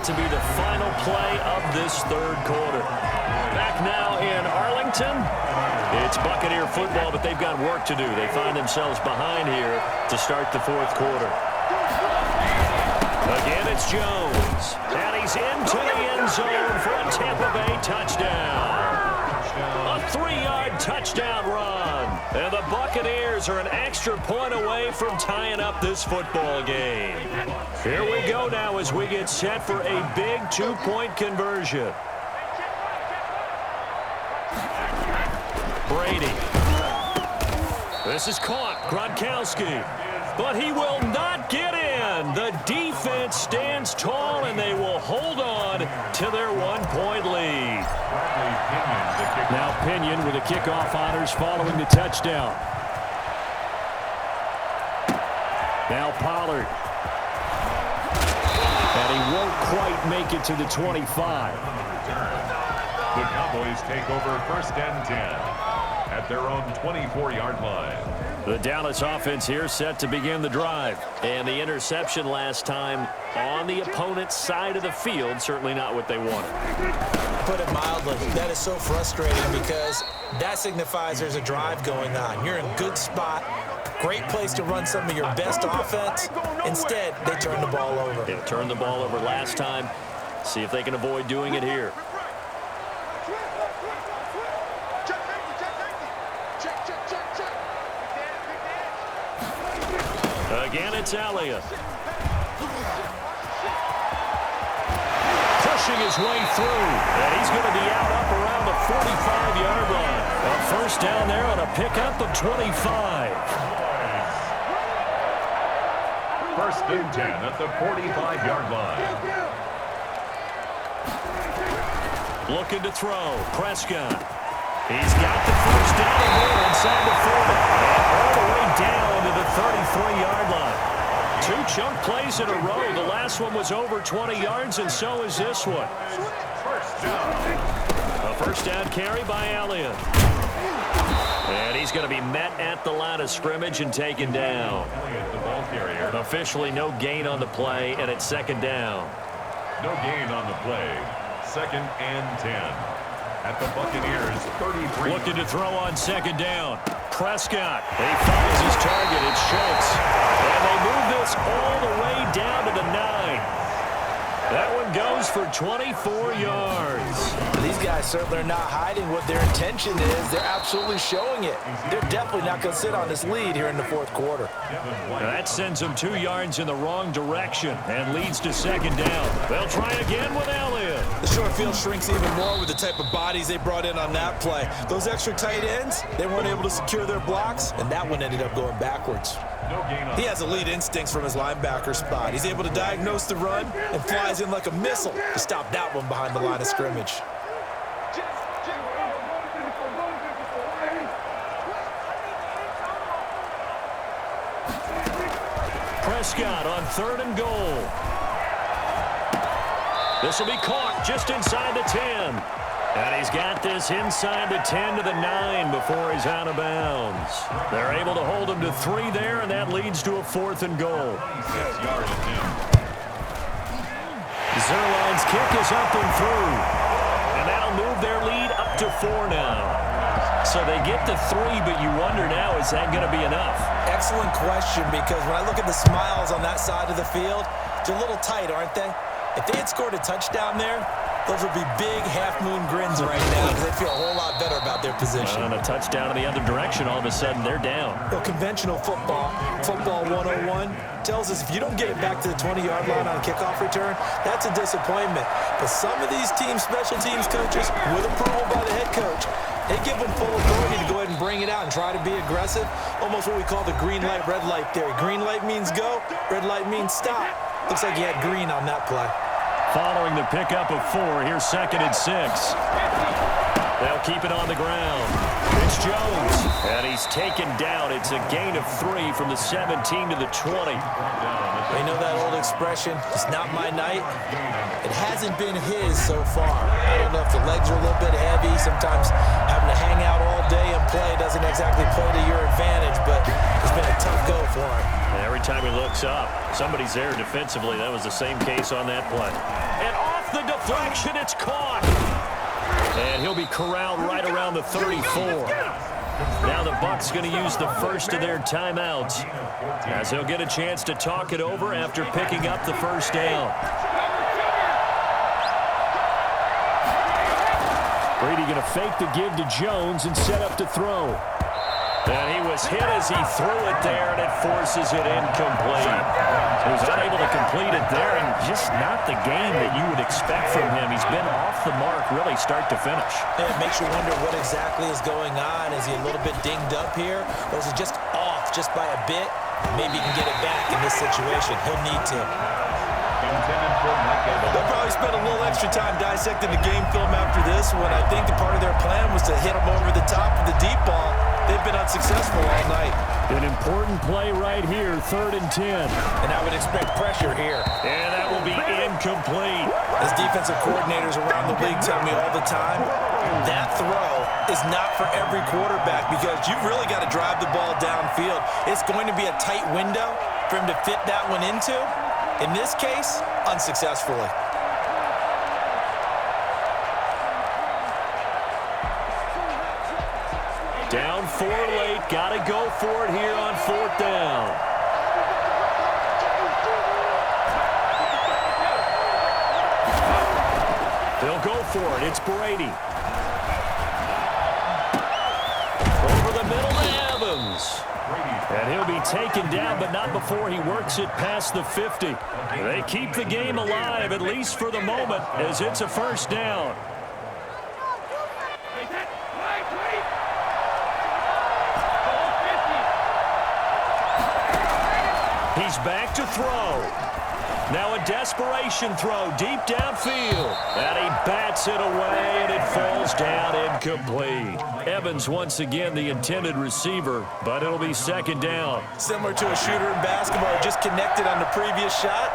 to be the final play of this third quarter. Back now in Arlington. It's Buccaneer football, but they've got work to do. They find themselves behind here to start the fourth quarter. Again, it's Jones. And he's into the end zone for a Tampa Bay touchdown. A 3-yard touchdown run. And the Buccaneers are an extra point away from tying up this football game. Here we go now as we get set for a big 2-point conversion. Brady. This is caught. Gronkowski. But he will not get in. The defense stands tall, and they will hold on to their 1-point lead. Now Pinion with the kickoff honors following the touchdown. Now Pollard. And he won't quite make it to the 25. The Cowboys take over 1st and 10 at their own 24-yard line. The Dallas offense here set to begin the drive. And the interception last time on the opponent's side of the field, certainly not what they wanted. Put it mildly, that is so frustrating because that signifies there's a drive going on. You're in a good spot, great place to run some of your best offense. Instead, they turn the ball over. They turned the ball over last time. See if they can avoid doing it here. Again, it's Elliott. Pushing his way through. And he's going to be out up around the 45-yard line. A first down there on a pickup of 25. 1st and 10 at the 45-yard line. Looking to throw. Prescott. He's got the first down here inside the 40. And all the way down to the 33-yard line. 2 chunk plays in a row. The last one was over 20 yards, and so is this one. A first down carry by Elliott. And he's going to be met at the line of scrimmage and taken down. Officially no gain on the play, and it's 2nd down. No gain on the play. 2nd and 10. At the Buccaneers 33. Looking to throw on 2nd down. Prescott. He finds his target. It's Schultz. And they move this all the way down to the 9. That one goes for 24 yards. These guys certainly are not hiding what their intention is. They're absolutely showing it. They're definitely not going to sit on this lead here in the 4th quarter. That sends them 2 yards in the wrong direction and leads to 2nd down. They'll try again with Elliott. The short field shrinks even more with the type of bodies they brought in on that play. Those extra tight ends, they weren't able to secure their blocks, and that one ended up going backwards. He has elite instincts from his linebacker spot. He's able to diagnose the run and flies in like a missile to stop that one behind the line of scrimmage. Prescott on 3rd and goal. This will be caught just inside the 10. And he's got this inside the 10 to the 9 before he's out of bounds. They're able to hold him to 3 there, and that leads to a 4th and goal. Zerline's kick is up and through. And that'll move their lead up to 4 now. So they get to 3, but you wonder now, is that going to be enough? Excellent question, because when I look at the smiles on that side of the field, they're a little tight, aren't they? If they had scored a touchdown there, those would be big half-moon grins right now because they feel a whole lot better about their position. And a touchdown in the other direction, all of a sudden they're down. Well, conventional football 101, tells us if you don't get it back to the 20-yard line on a kickoff return, that's a disappointment. But some of these team special teams coaches, with approval by the head coach, they give them full authority to go ahead and bring it out and try to be aggressive, almost what we call the green light, red light theory. Green light means go, red light means stop. Looks like he had green on that play. Following the pickup of 4, here's 2nd and 6. They'll keep it on the ground. It's Jones, and he's taken down. It's a gain of 3 from the 17 to the 20. You know that old expression, it's not my night? It hasn't been his so far. I don't know if the legs are a little bit heavy. Sometimes having to hang out all day and play doesn't exactly play to your advantage, but it's been a tough go for him. And every time he looks up, somebody's there defensively. That was the same case on that play. And deflection. It's caught. And he'll be corralled right around the 34. Now the Bucs going to use the first of their timeouts as they'll get a chance to talk it over after picking up the first down. Brady going to fake the give to Jones and set up to throw. And he was hit as he threw it there, and it forces it incomplete. He was unable to complete it there, and just not the game that you would expect from him. He's been off the mark, really, start to finish. It makes you wonder what exactly is going on. Is he a little bit dinged up here, or is he just off just by a bit? Maybe he can get it back in this situation. He'll need to. They'll probably spend a little extra time dissecting the game film after this one. I think the part of their plan was to hit him over the top of the deep ball. They've been unsuccessful all night. An important play right here, 3rd and 10. And I would expect pressure here. And that will be incomplete. As defensive coordinators around the league tell me all the time, that throw is not for every quarterback because you've really got to drive the ball downfield. It's going to be a tight window for him to fit that one into. In this case, unsuccessfully. Down 4 late. Got to go for it here on 4th down. They'll go for it. It's Brady. Over the middle to Evans. And he'll be taken down, but not before he works it past the 50. They keep the game alive, at least for the moment, as it's a 1st down. He's back to throw. Now a desperation throw deep downfield. And he bats it away, and it falls down incomplete. Evans once again the intended receiver, but it'll be 2nd down. Similar to a shooter in basketball, just connected on the previous shot.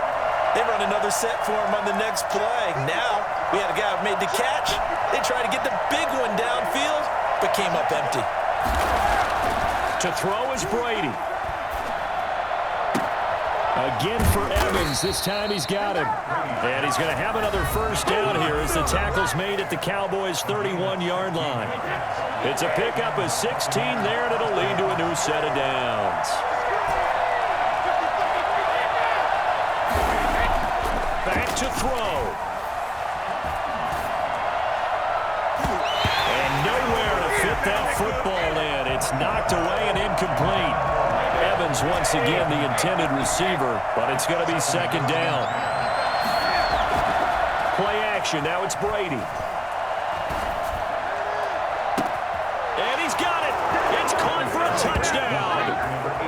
They run another set for him on the next play. Now we had a guy who made the catch. They tried to get the big one downfield, but came up empty. To throw is Brady. Again for Evans. This time he's got him. And he's going to have another 1st down here as the tackle's made at the Cowboys' 31-yard line. It's a pickup of 16 there, and it'll lead to a new set of downs. Back to throw. And nowhere to fit that football in. It's knocked away and incomplete. Evans once again the intended receiver, but it's going to be 2nd down. Play action. Now it's Brady. And he's got it. It's caught for a touchdown.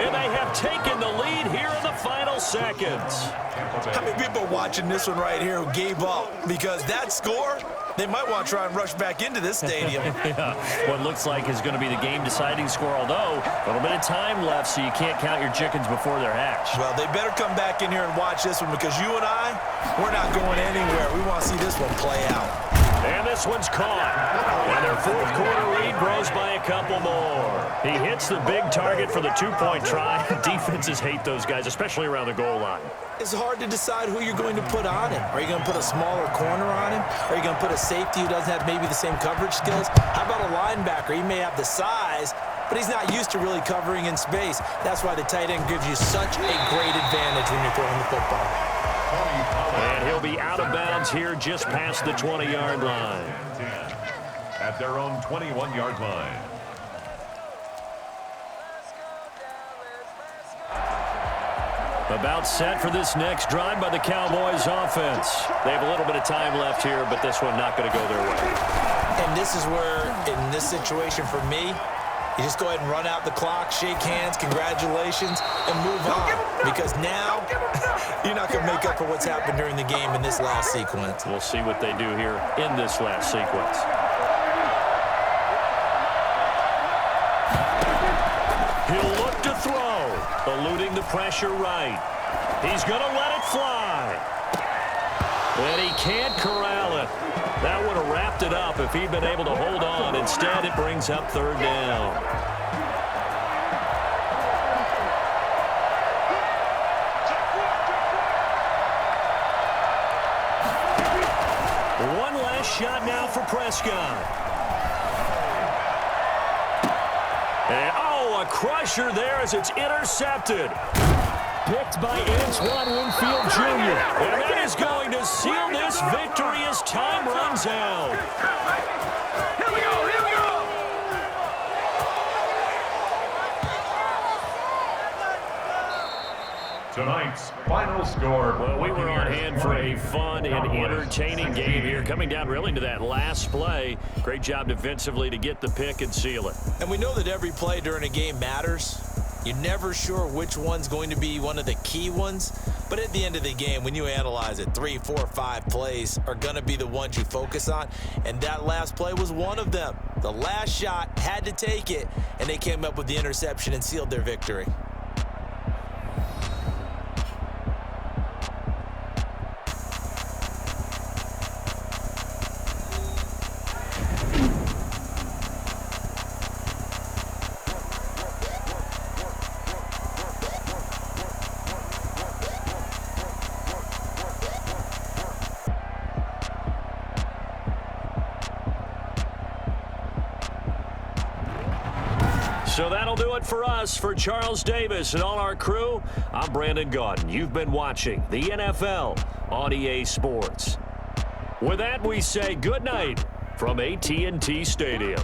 And they have taken the lead here in the final seconds. How many people are watching this one right here who gave up? Because that score, they might want to try and rush back into this stadium. Yeah, what looks like is going to be the game-deciding score, although a little bit of time left, so you can't count your chickens before they're hatched. Well, they better come back in here and watch this one because you and I, we're not going anywhere. We want to see this one play out. And this one's caught. And their 4th quarter lead grows by a couple more. He hits the big target for the 2-point try. Defenses hate those guys, especially around the goal line. It's hard to decide who you're going to put on him. Are you going to put a smaller corner on him? Are you going to put a safety who doesn't have maybe the same coverage skills? How about a linebacker? He may have the size, but he's not used to really covering in space. That's why the tight end gives you such a great advantage when you're throwing the football. And he'll be out of bounds here just past the 20-yard line. At their own 21-yard line. About set for this next drive by the Cowboys offense. They have a little bit of time left here, but this one not going to go their way. And this is where, in this situation for me, you just go ahead and run out the clock, shake hands, congratulations, and move on. Because now, you're not going to make up for what's happened during the game in this last sequence. We'll see what they do here in this last sequence. He'll look to throw, eluding the pressure right. He's going to let it fly. And he can't corral it. That would have wrapped it up if he'd been able to hold on. Instead, it brings up 3rd down. shot now for Prescott. And, oh, a crusher there as it's intercepted. Picked by Antoine Winfield Jr. And that is going to seal this victory as time runs out. Here we go, here we go! Tonight's final score. Well, we were on hand for a fun and entertaining game here. Coming down really to that last play. Great job defensively to get the pick and seal it. And we know that every play during a game matters. You're never sure which one's going to be one of the key ones. But at the end of the game, when you analyze it, 3, 4, 5 plays are going to be the ones you focus on. And that last play was one of them. The last shot had to take it, and they came up with the interception and sealed their victory. So that'll do it for us. For Charles Davis and all our crew, I'm Brandon Gaudin. You've been watching the NFL on EA Sports. With that, we say good night from AT&T Stadium.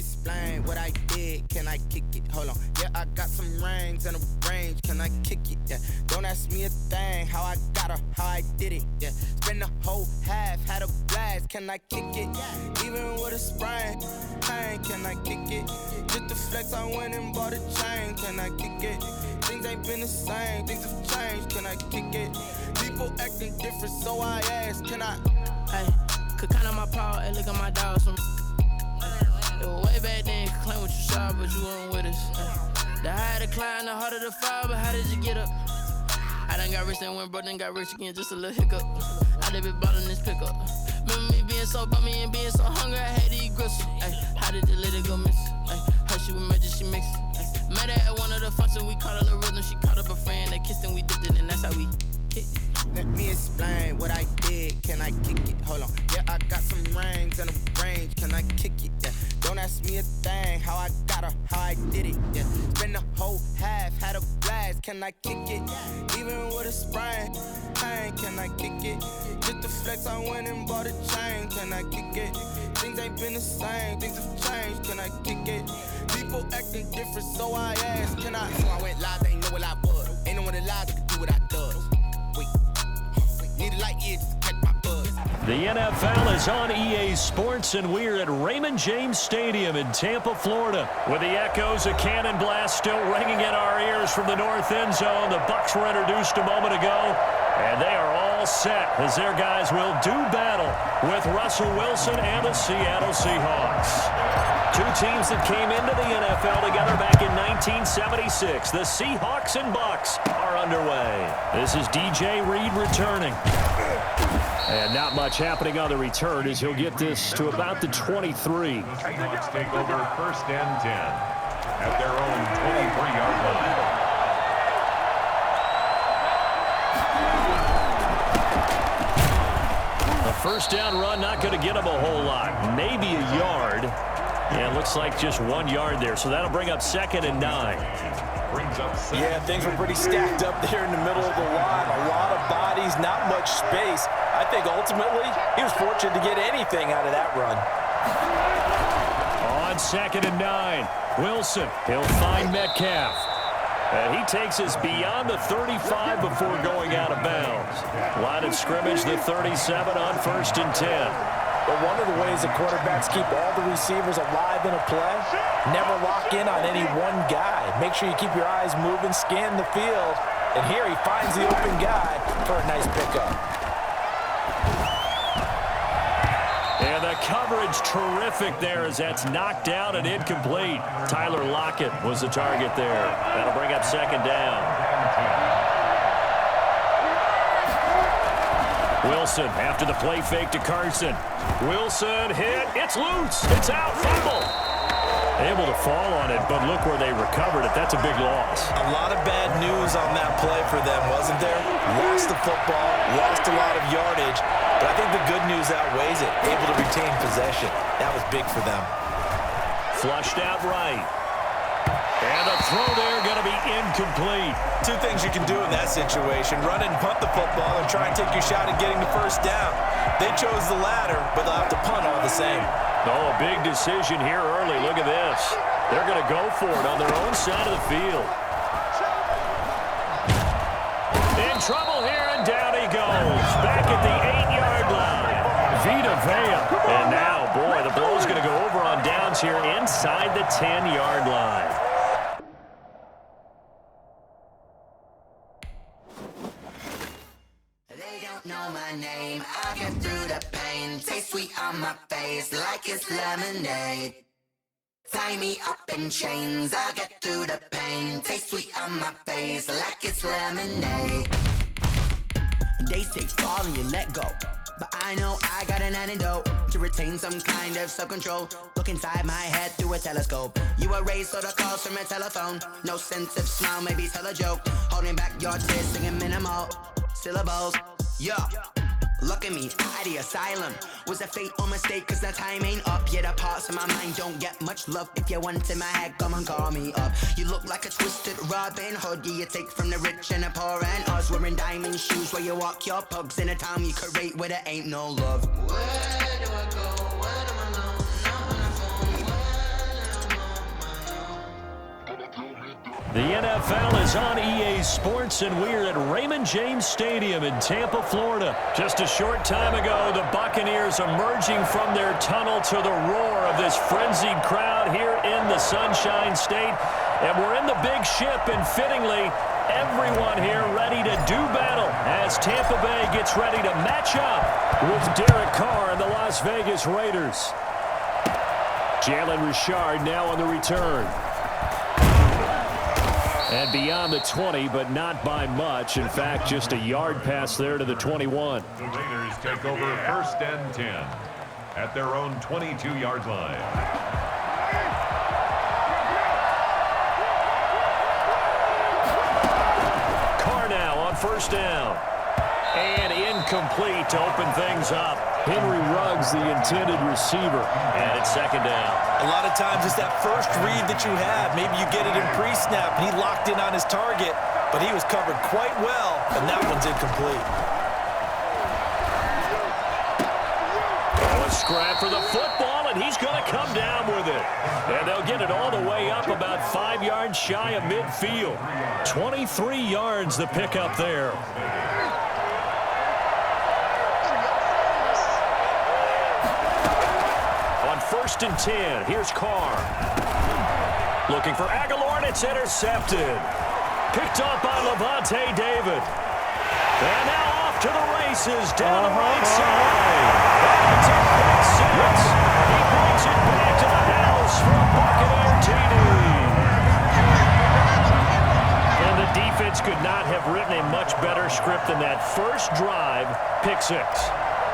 explain what I did. Can I kick it? Hold on. Yeah, I got some rings and a range. Can I kick it? Yeah. Don't ask me a thing. How I got her, how I did it. Yeah. Spend the whole half, had a blast. Can I kick it? Even with a sprain. Pain, can I kick it? Just the flex, I went and bought a chain. Can I kick it? Things ain't been the same. Things have changed. Can I kick it? People acting different, so I ask. Can I? Hey, could count on my power. Hey, look at my dog. Some way back then, you could claim what you saw, but you weren't with us. The higher the climb, the harder the fall, but how did you get up? I done got rich and went broke, then got rich again, just a little hiccup. I done been ballin' this pickup. Remember me being so bummy and being so hungry, I had to eat gristle. Ay, how did you let it go miss? Ay, how she was magic, she mixed. Met her at one of the functions, we caught a little rhythm, she caught up a friend, they kissed and we dipped it, and that's how we hit. Let me explain what I did. Can I kick it? Hold on. Yeah, I got some rings and a range. Can I kick it? Yeah. Don't ask me a thing. How I got her, how I did it. Yeah. Spend the whole half, had a blast. Can I kick it? Even with a sprain. Pain, can I kick it? Just the flex, I went and bought a chain. Can I kick it? Things ain't been the same. Things have changed. Can I kick it? People acting different, so I ask. Can I? So I went live, they ain't know what I was. Ain't no one alive that could do what I does. Need a light year just to catch my buzz. The NFL is on EA Sports, and we're at Raymond James Stadium in Tampa, Florida, with the echoes of cannon blast still ringing in our ears from the north end zone. The Bucs were introduced a moment ago, and they are all set as their guys will do battle with Russell Wilson and the Seattle Seahawks. Two teams that came into the NFL together back in 1976. The Seahawks and Bucs are underway. This is DJ Reed returning. And not much happening on the return as he'll get this to about the 23. Seahawks take over 1st and 10 at their own 23-yard line. A first down run, not going to get him a whole lot. Maybe a yard. And looks like just 1 yard there. So that'll bring up 2nd and 9. Yeah, things were pretty stacked up there in the middle of the line. A lot of bodies, not much space. I think ultimately he was fortunate to get anything out of that run. On 2nd and 9, Wilson, he'll find Metcalf. And he takes us beyond the 35 before going out of bounds. Line of scrimmage, the 37 on 1st and 10. But one of the ways the quarterbacks keep all the receivers alive in a play, never lock in on any one guy. Make sure you keep your eyes moving, scan the field, and here he finds the open guy for a nice pickup. And the coverage terrific there as that's knocked down and incomplete. Tyler Lockett was the target there. That'll bring up 2nd down. Wilson after the play fake to Carson. Wilson hit. It's loose. It's out. Fumble. Able to fall on it, but look where they recovered it. That's a big loss. A lot of bad news on that play for them, wasn't there? Lost the football, lost a lot of yardage, but I think the good news outweighs it. Able to retain possession. That was big for them. Flushed out right. And the throw there going to be incomplete. Two things you can do in that situation. Run and punt the football and try and take your shot at getting the first down. They chose the latter, but they'll have to punt all the same. Oh, a big decision here early. Look at this. They're going to go for it on their own side of the field. In trouble here, and down he goes. Back at the 8-yard line. Vita Vea. And now, boy, the ball's going to go over on downs here inside the 10-yard line. Know my name, I get through the pain. Taste sweet on my face like it's lemonade. Tie me up in chains, I get through the pain. Taste sweet on my face like it's lemonade. They say fall and you let go, but I know I got an antidote to retain some kind of self-control. Look inside my head through a telescope. You erase all the calls from a telephone. No sense of smile, maybe tell a joke. Holding back your tears, singing minimal syllables. Yeah, look at me, out the asylum. Was a fate or mistake, cause the time ain't up. Yeah, the parts of my mind don't get much love. If you want in my head, come and call me up. You look like a twisted Robin Hood. Yeah, you take from the rich and the poor and us. Wearing diamond shoes where you walk your pugs in a town you create where there ain't no love. Where do I go? Where am I alone? Not on the phone. Where The NFL is on EA Sports, and we're at Raymond James Stadium in Tampa, Florida. Just a short time ago, the Buccaneers emerging from their tunnel to the roar of this frenzied crowd here in the Sunshine State. And we're in the big ship, and fittingly, everyone here ready to do battle as Tampa Bay gets ready to match up with Derek Carr and the Las Vegas Raiders. Jalen Richard now on the return. And beyond the 20, but not by much. In fact, just a yard pass there to the 21. The Raiders take over first and 10 at their own 22-yard line. Carr now on first down. And incomplete to open things up. Henry Ruggs, the intended receiver. And it's second down. A lot of times it's that first read that you have. Maybe you get it in pre-snap, and he locked in on his target, but he was covered quite well, and that one's incomplete. Oh, a scrap for the football, and he's going to come down with it. And they'll get it all the way up about 5 yards shy of midfield. 23 yards the pickup there. First and 10. Here's Carr. Looking for Aguilar, and it's intercepted. Picked up by Levante David. And now off to the races down the right side. That's a pick six. He brings it back to the house for a Buccaneer TD. And the defense could not have written a much better script than that first drive, pick six.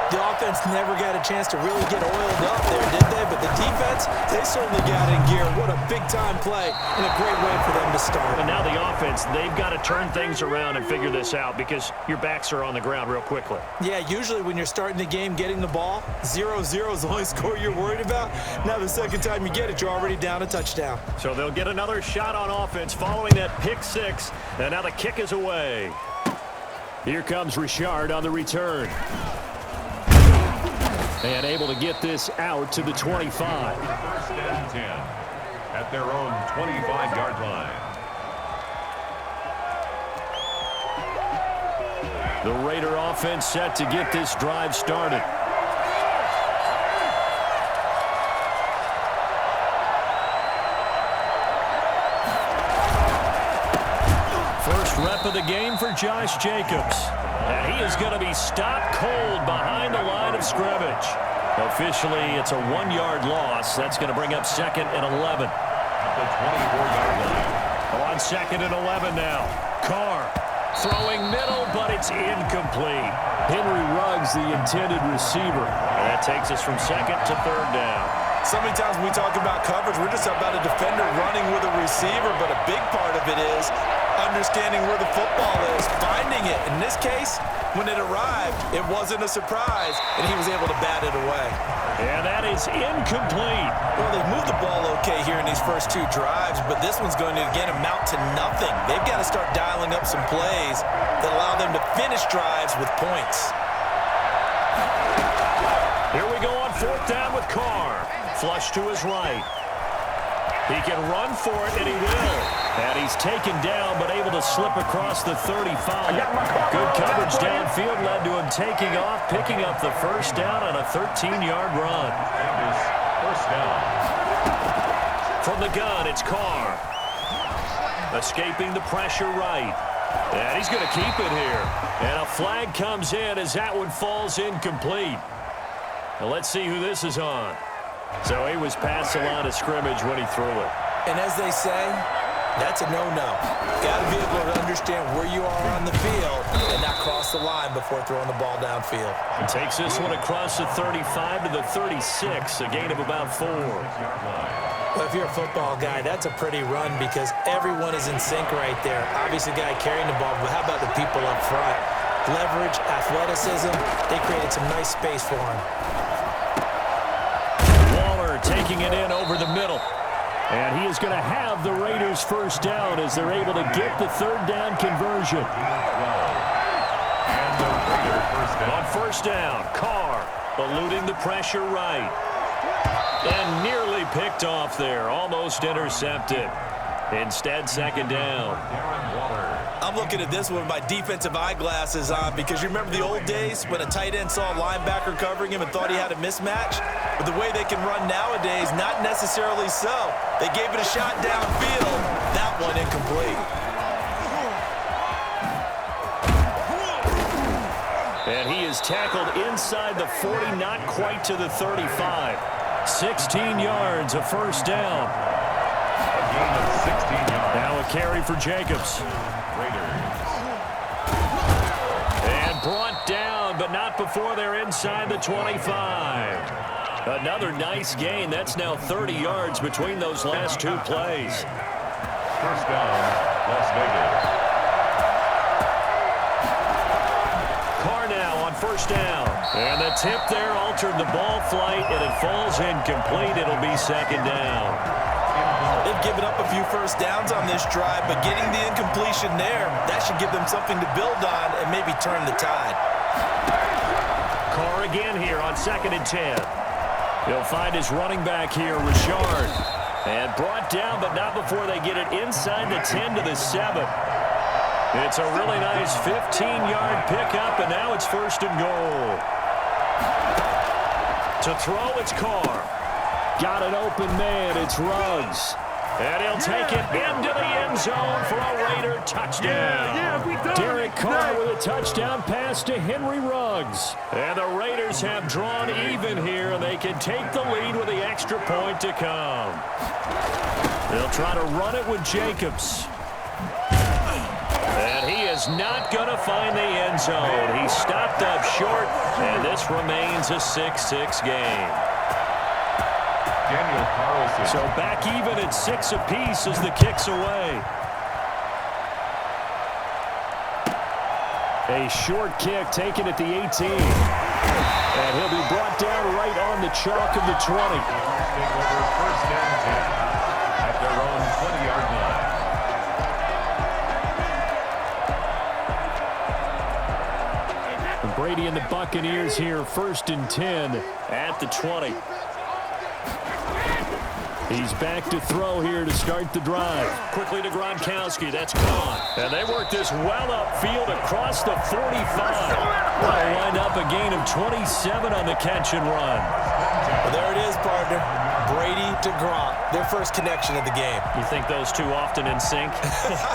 The offense never got a chance to really get oiled up there, did they? But the defense, they certainly got in gear. What a big-time play and a great way for them to start. And now the offense, they've got to turn things around and figure this out because your backs are on the ground real quickly. Yeah, usually when you're starting the game getting the ball, 0-0 is the only score you're worried about. Now the second time you get it, you're already down a touchdown. So they'll get another shot on offense following that pick six. And now the kick is away. Here comes Richard on the return. And able to get this out to the 25. First and 10 at their own 25-yard line. The Raider offense set to get this drive started. First rep of the game for Josh Jacobs. And he is going to be stopped cold behind the line of scrimmage. Officially, it's a 1-yard loss. That's going to bring up second and 11. The 24-yard line. On second and 11 now. Carr throwing middle, but it's incomplete. Henry Ruggs, the intended receiver. And that takes us from second to third down. So many times when we talk about coverage, we're just about a defender running with a receiver, but a big part of it is understanding where the football is, finding it. In this case, when it arrived, it wasn't a surprise, and he was able to bat it away. And that is incomplete. Well, they moved the ball okay here in these first two drives, but this one's going to, again, amount to nothing. They've got to start dialing up some plays that allow them to finish drives with points. Here we go on fourth down with Carr. Flush to his right. He can run for it, and he will. And he's taken down, but able to slip across the 35. Good coverage downfield led to him taking off, picking up the first down on a 13-yard run. First down. From the gun, it's Carr. Escaping the pressure right. And he's going to keep it here. And a flag comes in as that one falls incomplete. Now let's see who this is on. So he was past the line of scrimmage when he threw it. And as they say, that's a no-no. Got to be able to understand where you are on the field and not cross the line before throwing the ball downfield. He takes this one across the 35 to the 36, a gain of about 4. Well, if you're a football guy, that's a pretty run because everyone is in sync right there. Obviously, the guy carrying the ball, but how about the people up front? Leverage, athleticism, they created some nice space for him. Taking it in over the middle. And he is going to have the Raiders first down as they're able to get the third down conversion. And the Raider first down. On first down, Carr eluding the pressure right. And nearly picked off there, almost intercepted. Instead, second down. I'm looking at this one with my defensive eyeglasses on because you remember the old days when a tight end saw a linebacker covering him and thought he had a mismatch? But the way they can run nowadays, not necessarily so. They gave it a shot downfield. That one incomplete. And he is tackled inside the 40, not quite to the 35. 16 yards, a first down. A gain of 16 yards. Now a carry for Jacobs. And brought down, but not before they're inside the 25. Another nice gain. That's now 30 yards between those last two plays. First down, Las Vegas. Carr now on first down. And the tip there altered the ball flight, and it falls incomplete. It'll be second down. They've given up a few first downs on this drive, but getting the incompletion there, that should give them something to build on and maybe turn the tide. Carr again here on 2nd and 10. He'll find his running back here, Richard. And brought down, but not before they get it inside the 10 to the 7. It's a really nice 15-yard pickup, and now it's first and goal. To throw, it's Carr. Got an open man, it's Ruggs. And he'll take it into the end zone for a Raider touchdown. Derek Carr with a touchdown pass to Henry Ruggs. And the Raiders have drawn even here, and they can take the lead with the extra point to come. They'll try to run it with Jacobs. And he is not going to find the end zone. He stopped up short, and this remains a 6-6 game. Daniel Carlson. So back even at 6 apiece as the kick's away. A short kick taken at the 18. And he'll be brought down right on the chalk of the 20. Take over first and 10 at their own 20-yard line. And Brady and the Buccaneers here, 1st and 10 at the 20. He's back to throw here to start the drive. Quickly to Gronkowski. That's gone. And they work this well upfield across the 45. That'll wind up a gain of 27 on the catch and run. Well, there it is, partner. Brady to Gronk, their first connection of the game. You think those two often in sync?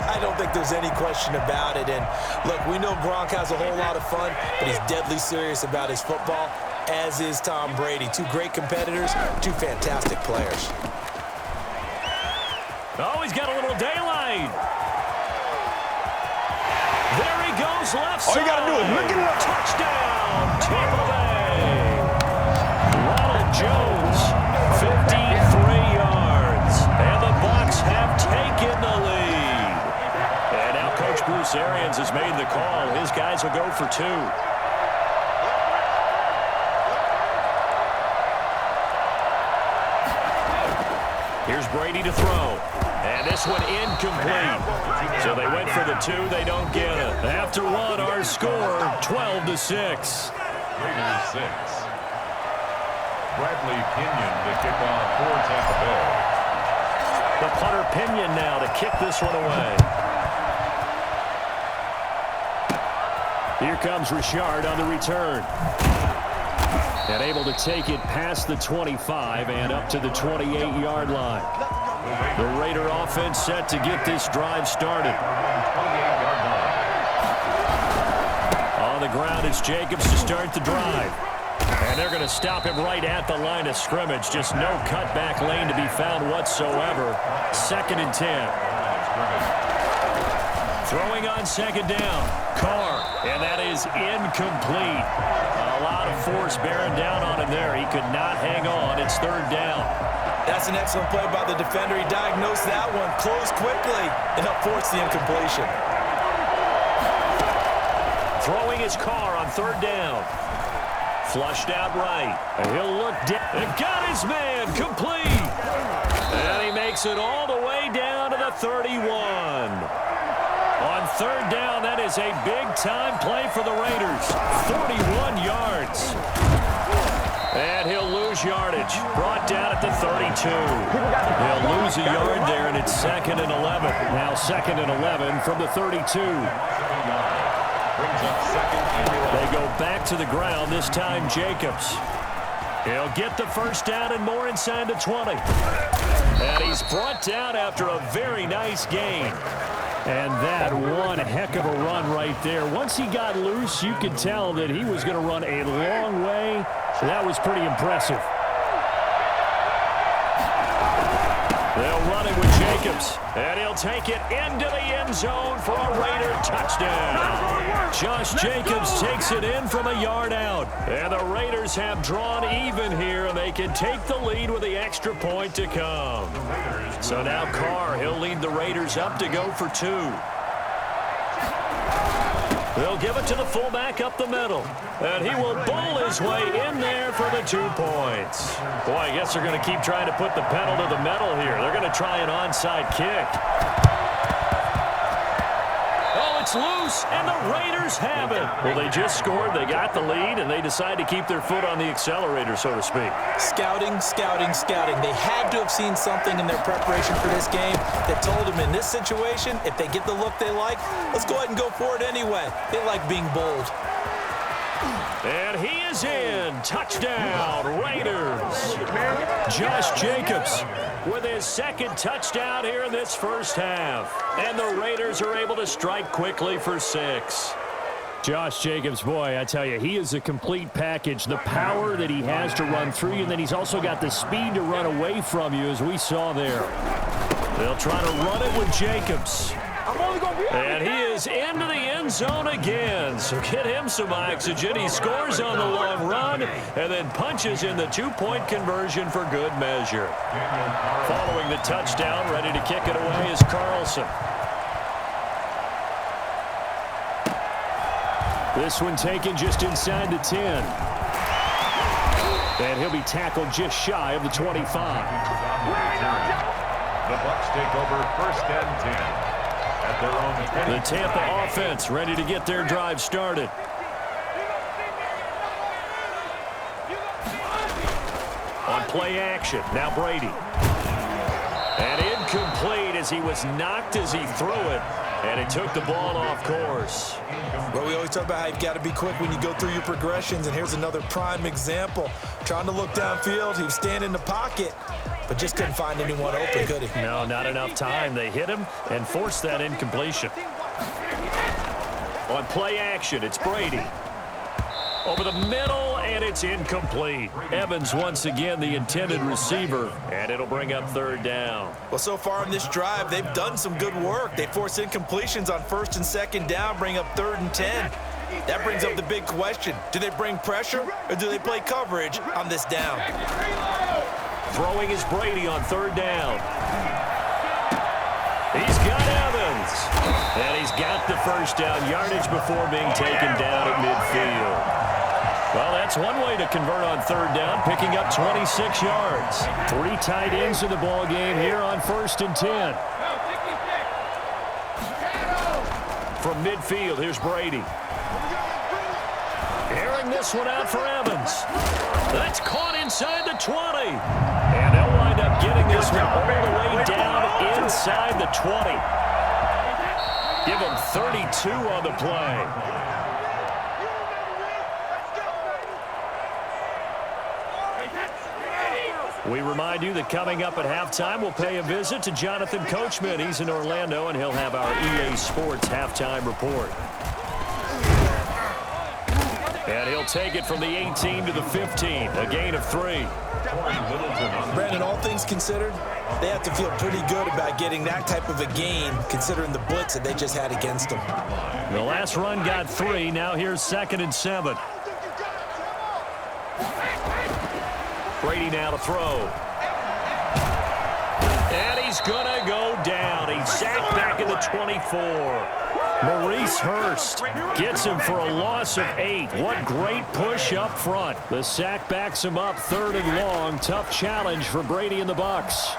I don't think there's any question about it. And, look, we know Gronk has a whole lot of fun, but he's deadly serious about his football, as is Tom Brady. Two great competitors, two fantastic players. Oh, he's got a little daylight. There he goes, left side. All you got to do is look it up. Touchdown, Tampa Bay. Ronald Jones, 53 yards. And the Bucs have taken the lead. And now Coach Bruce Arians has made the call. His guys will go for 2. Here's Brady to throw. And this one incomplete. So they went for the 2. They don't get it. After 1, our score, 12-6. Raiders 6. Bradley Pinion to kick off for Tampa Bay. The punter Pinion now to kick this one away. Here comes Richard on the return. And able to take it past the 25 and up to the 28-yard line. The Raider offense set to get this drive started. 28-yard line. On the ground, it's Jacobs to start the drive. And they're going to stop him right at the line of scrimmage. Just no cutback lane to be found whatsoever. 2nd and 10. Throwing on 2nd down. Carr. And that is incomplete. A lot of force bearing down on him there. He could not hang on. It's 3rd down. That's an excellent play by the defender. He diagnosed that one, closed quickly, and helped force the incompletion. Throwing his Carr on 3rd down. Flushed out right. And he'll look down. And got his man complete. And he makes it all the way down to the 31. On 3rd down, that is a big-time play for the Raiders. 41 yards. And he'll lose yardage. Brought down at the 32. They'll lose a yard there, and it's 2nd and 11. Now 2nd and 11 from the 32. They go back to the ground, this time Jacobs. He'll get the first down and more inside the 20. And he's brought down after a very nice gain. And that one heck of a run right there. Once he got loose, you could tell that he was going to run a long way. That was pretty impressive. They'll run it with Jacobs, and he'll take it into the end zone for a Raider touchdown. Josh Jacobs takes it in from a yard out, and the Raiders have drawn even here, and they can take the lead with the extra point to come. So now Carr, he'll lead the Raiders up to go for 2. They'll give it to the fullback up the middle. And he will bowl his way in there for the 2 points. Boy, I guess they're going to keep trying to put the pedal to the metal here. They're going to try an onside kick. Oh, it's loose, and the Raiders have it. Well, they just scored, they got the lead, and they decide to keep their foot on the accelerator, so to speak. Scouting, scouting, scouting. They had to have seen something in their preparation for this game that told them in this situation, if they get the look they like, let's go ahead and go for it anyway. They like being bold. And he is in. Touchdown, Raiders. Josh Jacobs with his 2nd touchdown here in this first half. And the Raiders are able to strike quickly for 6. Josh Jacobs, boy, I tell you, he is a complete package. The power that he has to run through you, and then he's also got the speed to run away from you, as we saw there. They'll try to run it with Jacobs. And he is into the end zone again. So get him some oxygen. He scores on the long run and then punches in the 2-point conversion for good measure. Following the touchdown, ready to kick it away is Carlson. This one taken just inside the 10. And he'll be tackled just shy of the 25. The Bucs take over 1st and 10. At their own 20. The Tampa offense ready to get their drive started. On play action, now Brady. And incomplete as he was knocked as he threw it. And it took the ball off course. Well, we always talk about how you've got to be quick when you go through your progressions, and here's another prime example. Trying to look downfield, he was standing in the pocket, but just couldn't find anyone open, could he? No, not enough time. They hit him and forced that incompletion. On play action, it's Brady. Over the middle, and it's incomplete. Evans once again the intended receiver, and it'll bring up 3rd down. Well, so far in this drive, they've done some good work. They force incompletions on 1st and 2nd down, bring up 3rd and 10. That brings up the big question. Do they bring pressure, or do they play coverage on this down? Throwing is Brady on 3rd down. He's got Evans. And he's got the first down, yardage before being taken down at midfield. Well, that's one way to convert on 3rd down, picking up 26 yards. 3 tight ends in the ball game here on 1st and 10. From midfield, here's Brady. Airing this one out for Evans. That's caught inside the 20. And they'll wind up getting this one all the way down inside the 20. Give him 32 on the play. We remind you that coming up at halftime, we'll pay a visit to Jonathan Coachman. He's in Orlando, and he'll have our EA Sports halftime report. And he'll take it from the 18 to the 15, a gain of 3. Brandon, all things considered, they have to feel pretty good about getting that type of a gain, considering the blitz that they just had against them. The last run got 3. Now here's 2nd and 7. Brady now to throw. And he's going to go down. He's sacked back in the 24. Maurice Hurst gets him for a loss of 8. What great push up front. The sack backs him up 3rd and long. Tough challenge for Brady and the Bucs.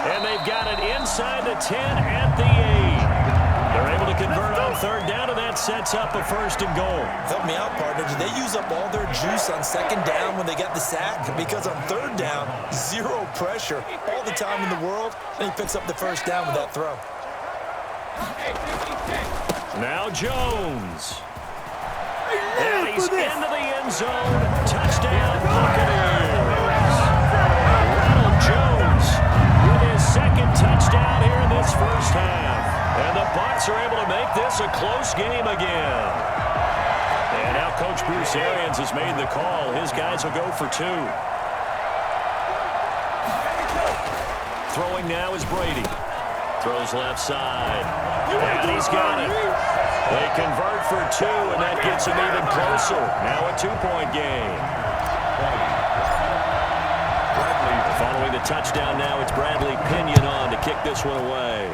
And they've got it inside the 10 at the 8. They're able to convert on third down, and that sets up a 1st and goal. Help me out, partner. Did they use up all their juice on 2nd down when they got the sack? Because on 3rd down, 0 pressure all the time in the world, and he picks up the 1st down with that throw. Now Jones. And he's into the end zone. Touchdown, Buccaneers. Ronald Jones with his 2nd touchdown here in this 1st half. And the Bucs are able to make this a close game again. And now Coach Bruce Arians has made the call. His guys will go for 2. Throwing now is Brady. Throws left side. And he's got it. They convert for 2, and that gets them even closer. Now a 2-point game. Following the touchdown now, it's Bradley Pinion on to kick this one away.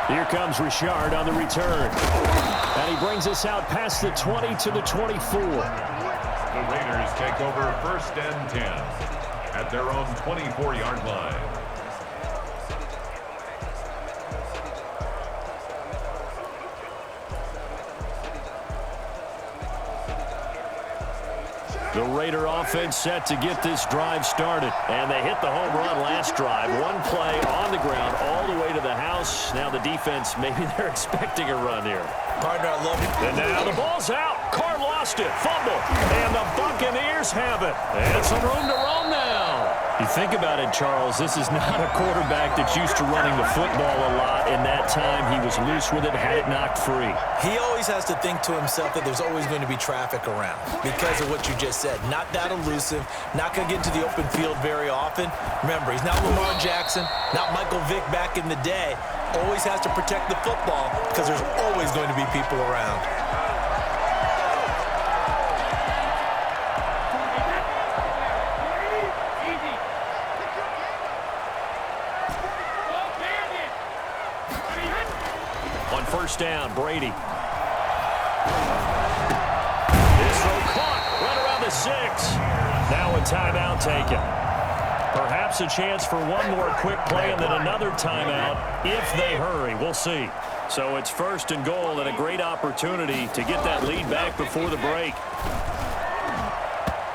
Here comes Richard on the return. And he brings us out past the 20 to the 24. The Raiders take over 1st and 10 at their own 24-yard line. The Raider offense set to get this drive started. And they hit the home run last drive. 1 play on the ground all the way to the house. Now the defense, maybe they're expecting a run here. Partner, I love it. And now the ball's out. Carr lost it. Fumble. And the Buccaneers have it. And some room to roam now. You think about it, Charles, this is not a quarterback that's used to running the football a lot. In that time, he was loose with it, had it knocked free. He always has to think to himself that there's always going to be traffic around because of what you just said. Not that elusive, not going to get into the open field very often. Remember, he's not Lamar Jackson, not Michael Vick back in the day. Always has to protect the football because there's always going to be people around. On 1st down, Brady. This throw caught right around the 6. Now a timeout taken. Perhaps a chance for one more quick play and then another timeout if they hurry. We'll see. So it's 1st and goal and a great opportunity to get that lead back before the break.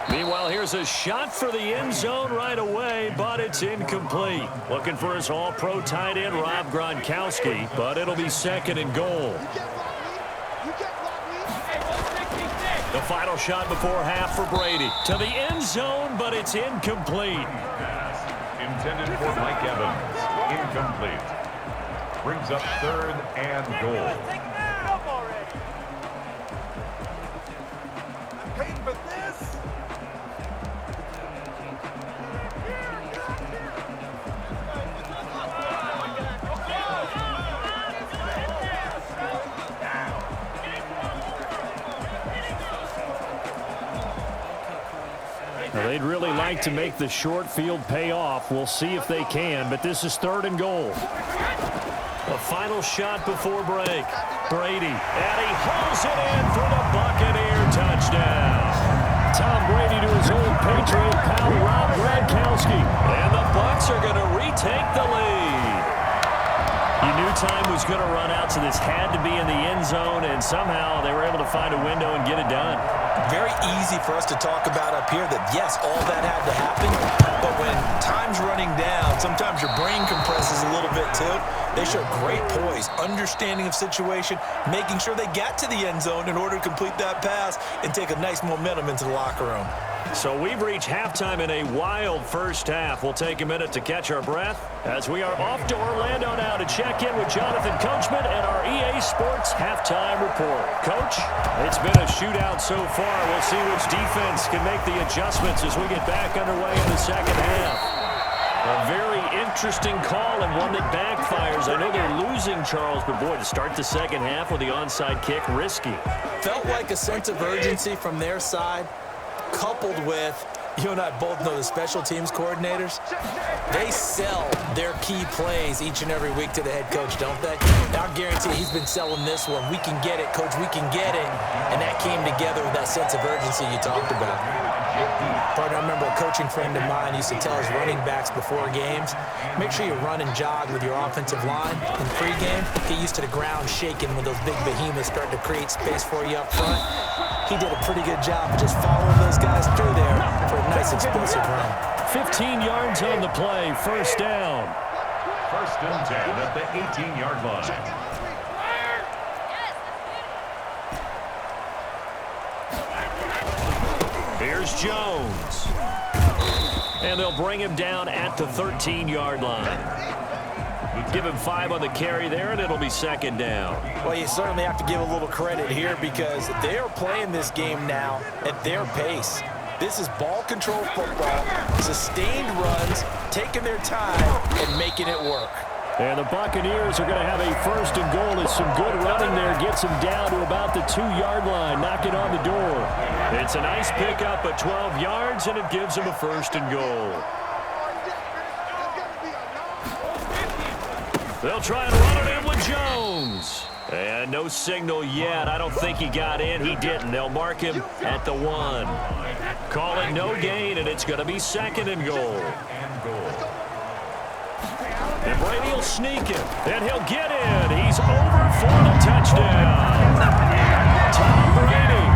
Meanwhile, here's a shot for the end zone right away, but it's incomplete. Looking for his all-pro tight end, Rob Gronkowski, but it'll be 2nd and goal. The final shot before half for Brady. To the end zone, but it's incomplete. Intended for Mike Evans. Incomplete. Brings up 3rd and goal. They'd really like to make the short field pay off. We'll see if they can, but this is 3rd and goal. A final shot before break. Brady, and he hauls it in for the Buccaneer touchdown. Tom Brady to his old Patriot pal, Rob Gronkowski. And the Bucs are going to retake the lead. You knew time was going to run out, so this had to be in the end zone, and somehow they were able to find a window and get it done. Very easy for us to talk about up here that, yes, all that had to happen, but when time's running down, sometimes your brain compresses a little bit too. They show great poise, understanding of situation, making sure they got to the end zone in order to complete that pass and take a nice momentum into the locker room. So we've reached halftime in a wild 1st half. We'll take a minute to catch our breath as we are off to Orlando now to check in with Jonathan Coachman and our EA Sports Halftime Report. Coach, it's been a shootout so far. We'll see which defense can make the adjustments as we get back underway in the 2nd half. A very interesting call and one that backfires. I know they're losing, Charles, but boy, to start the 2nd half with the onside kick, risky. Felt like a sense of urgency from their side, coupled with You and I both know the special teams coordinators, they sell their key plays each and every week to the head coach, don't they? And I'll guarantee he's been selling this one. We can get it, coach, we can get it. And that came together with that sense of urgency you talked about. Partner, I remember a coaching friend of mine used to tell his running backs before games, make sure you run and jog with your offensive line in pregame. Get used to the ground shaking when those big behemoths start to create space for you up front. He did a pretty good job of just following those guys through there for a nice explosive run. 15 yards on the play, first down. First and 10 at the 18-yard line. Here's Jones. And they'll bring him down at the 13-yard line. Give him 5 on the carry there, and it'll be second down. Well, you certainly have to give a little credit here because they are playing this game now at their pace. This is ball control football, sustained runs, taking their time, and making it work. And the Buccaneers are going to have a first and goal as some good running there gets them down to about the 2-yard line, knocking on the door. It's a nice pickup at 12 yards, and it gives them a first and goal. They'll try and run it in with Jones. And no signal yet. I don't think he got in. He didn't. They'll mark him at the 1. Calling no gain, and it's going to be second and goal. And Brady will sneak him, and he'll get in. He's over for the touchdown. Tom Brady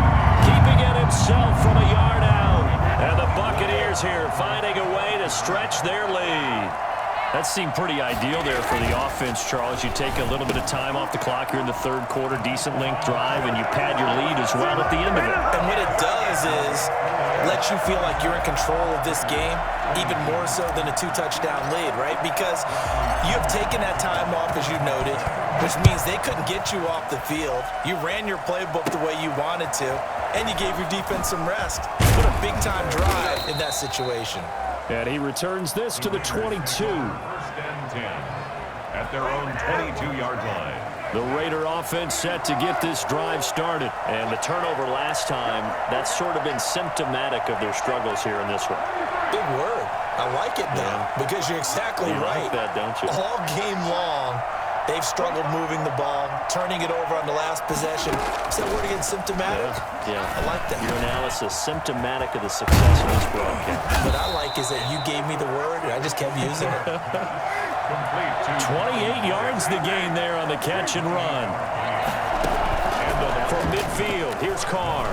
keeping it himself from a yard out. And the Buccaneers here finding a way to stretch their lead. That seemed pretty ideal there for the offense, Charles. You take a little bit of time off the clock here in the third quarter, decent length drive, and you pad your lead as well at the end of it. And what it does is let you feel like you're in control of this game, even more so than a 2-touchdown lead, right? Because you have taken that time off, as you noted, which means they couldn't get you off the field. You ran your playbook the way you wanted to, and you gave your defense some rest. What a big-time drive in that situation. And he returns this to the 22. First and 10 at their own 22-yard line. The Raider offense set to get this drive started. And the turnover last time, that's sort of been symptomatic of their struggles here in this one. Big word. I like it, though, because you're exactly right. You like that, don't you? All game long, they've struggled moving the ball, turning it over on the last possession. Is that word again, symptomatic? Yeah. I like that. Your analysis, symptomatic of the success of this broadcast. What I like is that you gave me the word, and I just kept using it. 28 yards the gain there on the catch and run. From midfield, here's Carr.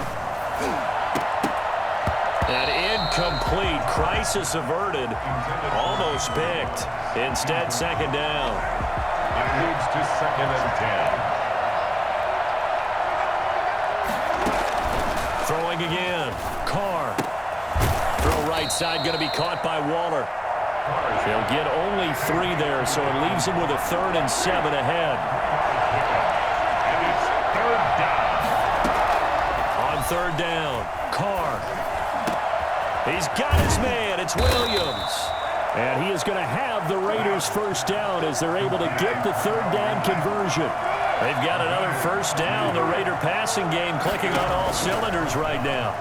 And incomplete. Crisis averted. Almost picked. Instead, second down. It leads to second and 10. Throwing again. Carr. Throw right side, going to be caught by Waller. They'll get only 3 there, so it leaves them with a 3rd and 7 ahead. And it's third down. On third down, Carr. He's got his man. It's Williams. And he is going to have the Raiders first down as they're able to get the third down conversion. They've got another first down. The Raider passing game clicking on all cylinders right now.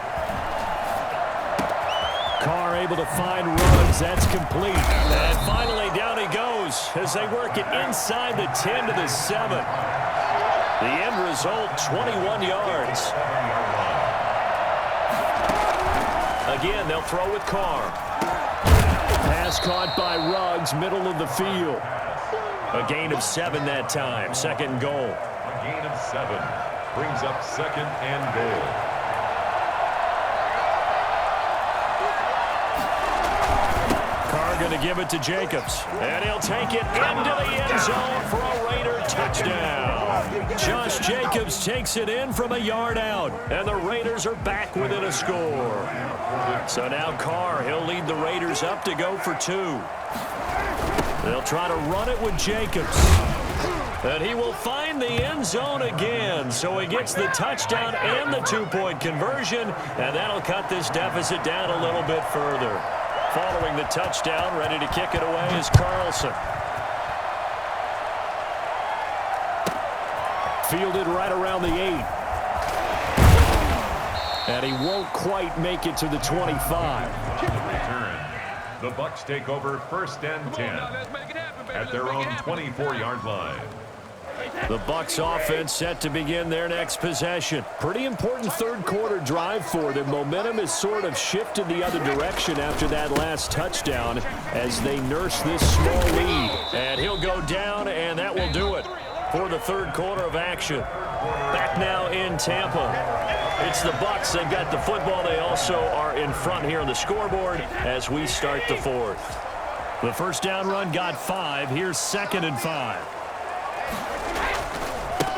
Carr able to find runs. That's complete. And finally down he goes as they work it inside the 10 to the 7. The end result, 21 yards. Again, they'll throw with Carr. Pass caught by Ruggs, middle of the field. A gain of 7 that time. Second and goal. A gain of 7 brings up second and goal. Going to give it to Jacobs. And he'll take it into the end zone for a Raider touchdown. Josh Jacobs takes it in from a yard out. And the Raiders are back within a score. So now Carr, he'll lead the Raiders up to go for 2. They'll try to run it with Jacobs. And he will find the end zone again. So he gets the touchdown and the 2-point conversion. And that'll cut this deficit down a little bit further. Following the touchdown, ready to kick it away is Carlson. Fielded right around the 8. And he won't quite make it to the 25. Return. The Bucs take over first and 10 at their own 24-yard line. The Bucs offense set to begin their next possession. Pretty important third quarter drive for them. Momentum has sort of shifted the other direction after that last touchdown as they nurse this small lead. And he'll go down, and that will do it for the third quarter of action. Back now in Tampa. It's the Bucs. They've got the football. They also are in front here on the scoreboard as we start the fourth. The first down run got 5. Here's 2nd and 5.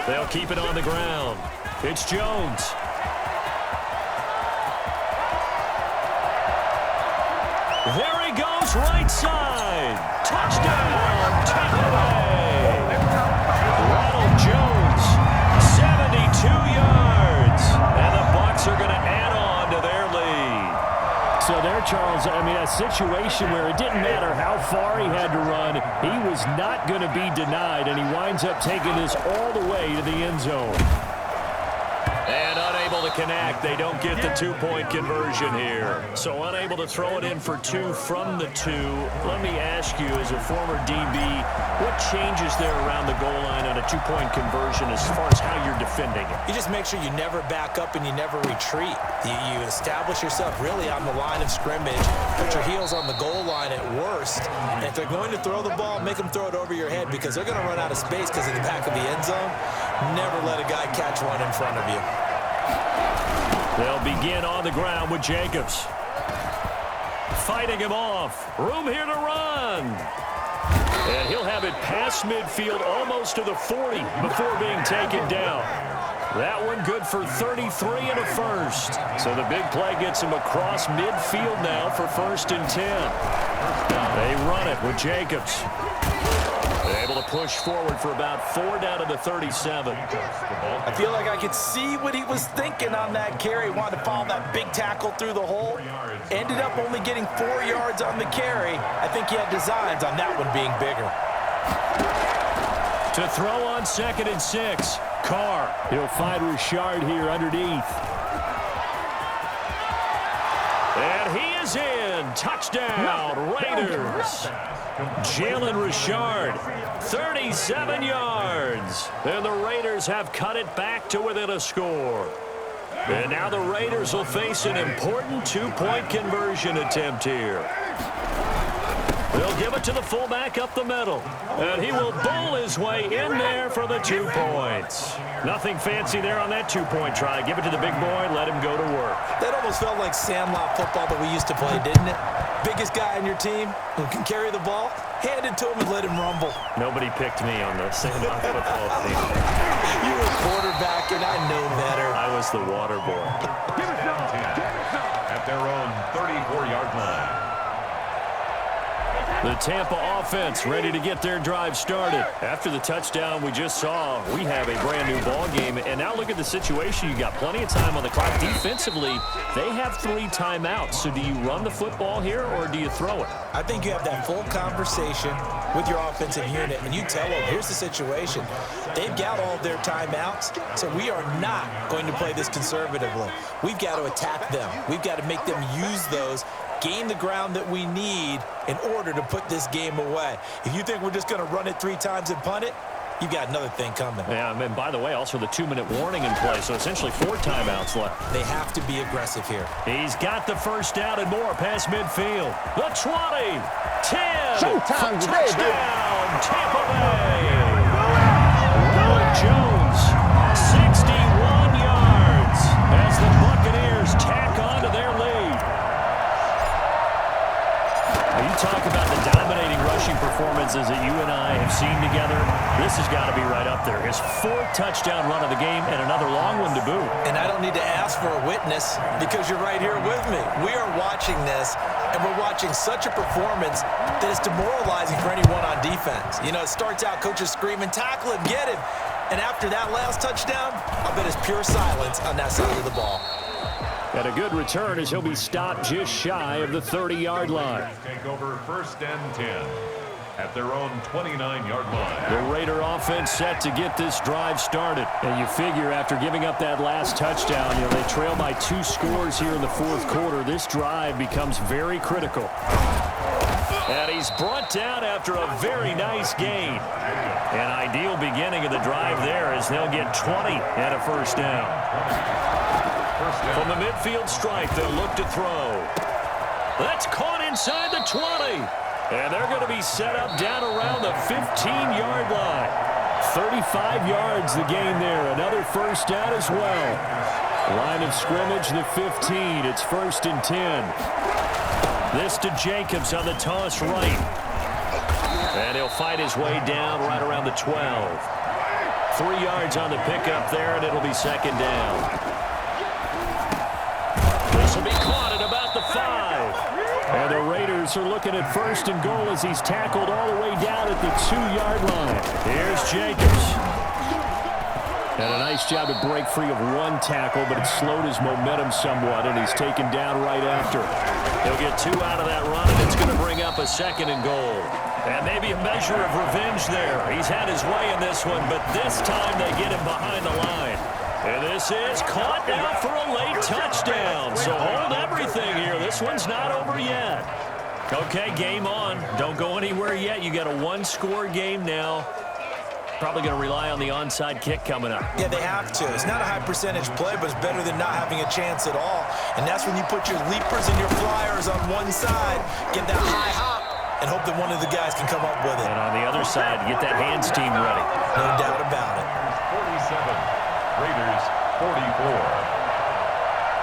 They'll keep it on the ground. It's Jones. There he goes, right side. Touchdown, Tampa Bay. Ronald Jones, 72 yards. And the Bucs are going to add on to their lead. So there, Charles, I mean, a situation where it didn't matter how far he had to run, he was not going to be denied, and he winds up taking this all the way to the end zone. And unable to connect. They don't get the 2-point conversion here. So unable to throw it in for 2 from the 2. Let me ask you, as a former DB, what changes there around the goal line on a 2-point conversion as far as how you're defending it? You just make sure you never back up and you never retreat. You establish yourself really on the line of scrimmage, put your heels on the goal line at worst, and if they're going to throw the ball, make them throw it over your head because they're going to run out of space because of the back of the end zone. Never let a guy catch one in front of you. They'll begin on the ground with Jacobs. Fighting him off. Room here to run. And he'll have it past midfield almost to the 40 before being taken down. That one good for 33 and a first. So the big play gets him across midfield now for 1st and 10. They run it with Jacobs. They're able to push forward for about 4 down to the 37. I feel like I could see what he was thinking on that carry. Wanted to follow that big tackle through the hole. Ended up only getting 4 yards on the carry. I think he had designs on that one being bigger. To throw on 2nd and 6. Carr. He'll find Richard here underneath. And he is in. Touchdown, Raiders. Jalen Richard, 37 yards. And the Raiders have cut it back to within a score. And now the Raiders will face an important 2-point conversion attempt here. They'll give it to the fullback up the middle. And he will bowl his way in there for the 2 points. Nothing fancy there on that 2-point try. Give it to the big boy, let him go to work. That almost felt like sandlot football that we used to play, didn't it? Biggest guy on your team who can carry the ball, hand it to him and let him rumble. Nobody picked me on the sandlot football team. You were quarterback, and I know better. I was the water boy. At their own 34-yard line. The Tampa offense ready to get their drive started. After the touchdown we just saw, we have a brand-new ball game. And now look at the situation. You got plenty of time on the clock. Defensively, they have 3 timeouts. So do you run the football here or do you throw it? I think you have that full conversation with your offensive unit, and you tell them, here's the situation. They've got all of their timeouts, so we are not going to play this conservatively. We've got to attack them. We've got to make them use those, gain the ground that we need in order to put this game away. If you think we're just going to run it 3 times and punt it, you've got another thing coming. Yeah, and by the way, also the 2-minute warning in play, so essentially 4 timeouts left. They have to be aggressive here. He's got the first down and more past midfield. The 20, 10, Showtime today, touchdown, Tampa Bay. Ronald Jones, 61 yards as the Buccaneers tack on to their lead. You talk about the dominating rushing performances that you and I have seen together. This has got to be right up there. His 4th touchdown run of the game and another long one to boot. And I don't need to ask for a witness because you're right here with me. We are watching this, and we're watching such a performance that is demoralizing for anyone on defense. You know, it starts out coaches screaming, tackle him, get him. And after that last touchdown, I bet it's pure silence on that side of the ball. And a good return as he'll be stopped just shy of the 30-yard line. Take over 1st and 10 at their own 29-yard line. The Raider offense set to get this drive started. And you figure after giving up that last touchdown, they trail by 2 scores here in the fourth quarter. This drive becomes very critical. And he's brought down after a very nice gain. An ideal beginning of the drive there as they'll get 20 and a first down. From the midfield stripe, they'll look to throw. That's caught inside the 20. And they're going to be set up down around the 15-yard line. 35 yards the gain there. Another first down as well. Line of scrimmage, the 15. It's 1st and 10. This to Jacobs on the toss right. And he'll fight his way down right around the 12. 3 yards on the pickup there, and it'll be 2nd down. This will be caught at about the 5. And the Raiders are looking at 1st and goal as he's tackled all the way down at the 2-yard line. Here's Jacobs. And a nice job to break free of 1 tackle, but it slowed his momentum somewhat, and he's taken down right after. He'll get 2 out of that run, and it's going to bring up a 2nd and goal. And maybe a measure of revenge there. He's had his way in this one, but this time they get him behind the line. And this is caught now for a late touchdown. So hold everything here. This one's not over yet. Okay, game on. Don't go anywhere yet. You got a 1-score game now. Probably going to rely on the onside kick coming up. Yeah, they have to. It's not a high percentage play, but it's better than not having a chance at all. And that's when you put your leapers and your flyers on one side, get that high hop, and hope that one of the guys can come up with it. And on the other side, get that hands team ready. No doubt about it. 47. Raiders 44.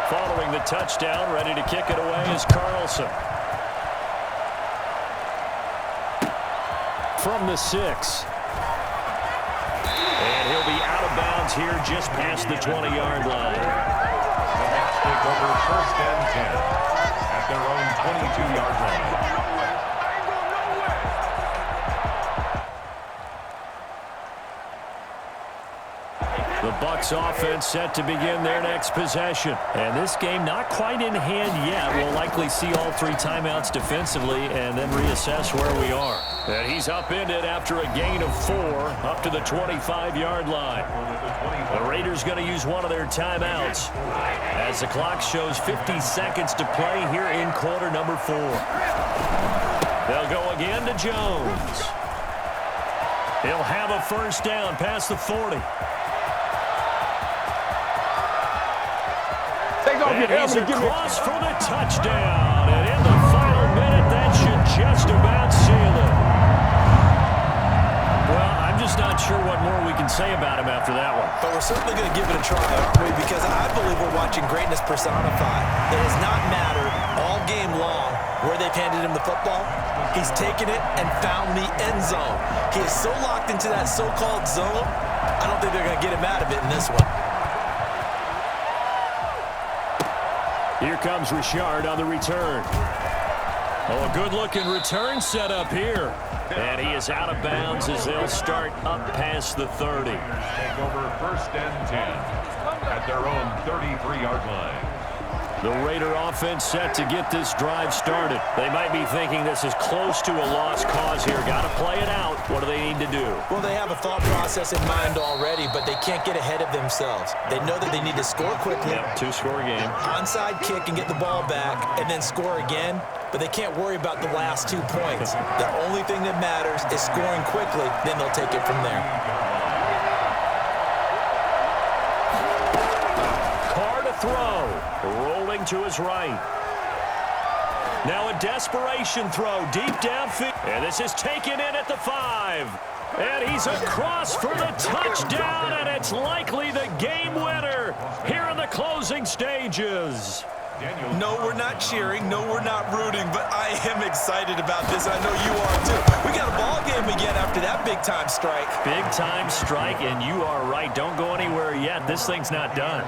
Following the touchdown, ready to kick it away is Carlson. From the 6. And he'll be out of bounds here just past the 20-yard line. Take over 1st and 10 at their own 22-yard line. The Bucs offense set to begin their next possession. And this game not quite in hand yet. We'll likely see all 3 timeouts defensively and then reassess where we are. And he's upended after a gain of 4 up to the 25-yard line. The Raiders going to use one of their timeouts as the clock shows 50 seconds to play here in quarter number 4. They'll go again to Jones. He'll have a first down past the 40. And he's across for the touchdown. And in the final minute, that should just about seal it. Well, I'm just not sure what more we can say about him after that one. But we're certainly going to give it a try, aren't we? Because I believe we're watching greatness personified. It has not mattered all game long where they've handed him the football. He's taken it and found the end zone. He is so locked into that so-called zone, I don't think they're going to get him out of it in this one. Here comes Richard on the return. Oh, a good-looking return set up here. And he is out of bounds as they'll start up past the 30. Take over 1st and 10 at their own 33-yard line. The Raider offense set to get this drive started. They might be thinking this is close to a lost cause here. Got to play it out. What do they need to do? Well, they have a thought process in mind already, but they can't get ahead of themselves. They know that they need to score quickly. Yep, 2-score game. Onside kick and get the ball back and then score again, but they can't worry about the last 2 points. The only thing that matters is scoring quickly, then they'll take it from there. Carr to throw. Rolling to his right. Now a desperation throw deep downfield. And this is taken in at the 5. And he's across for the touchdown, and it's likely the game winner here in the closing stages. No, we're not cheering. No, we're not rooting, but I am excited about this. I know you are too. We got a ball game again after that big-time strike. Big-time strike, and you are right. Don't go anywhere yet. This thing's not done.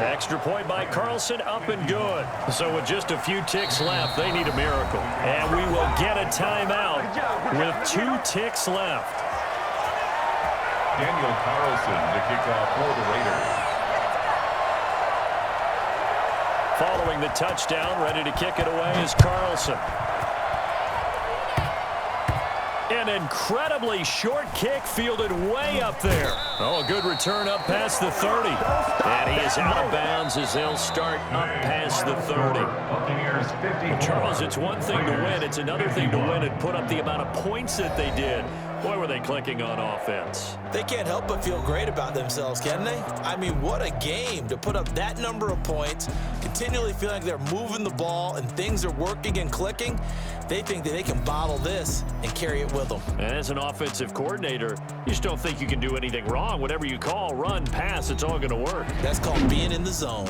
Extra point by Carlson, up and good. So with just a few ticks left, they need a miracle. And we will get a timeout with 2 ticks left. Daniel Carlson to kick off for the Raiders. Following the touchdown, ready to kick it away is Carlson. An incredibly short kick fielded way up there. Oh, a good return up past the 30. And he is out of bounds as they'll start up past the 30. Charles, it's one thing to win. It's another thing to win and put up the amount of points that they did. Boy, were they clicking on offense. They can't help but feel great about themselves, can they? I mean, what a game to put up that number of points, continually feeling like they're moving the ball and things are working and clicking. They think that they can bottle this and carry it with them. And as an offensive coordinator, you just don't think you can do anything wrong. Whatever you call, run, pass, it's all going to work. That's called being in the zone.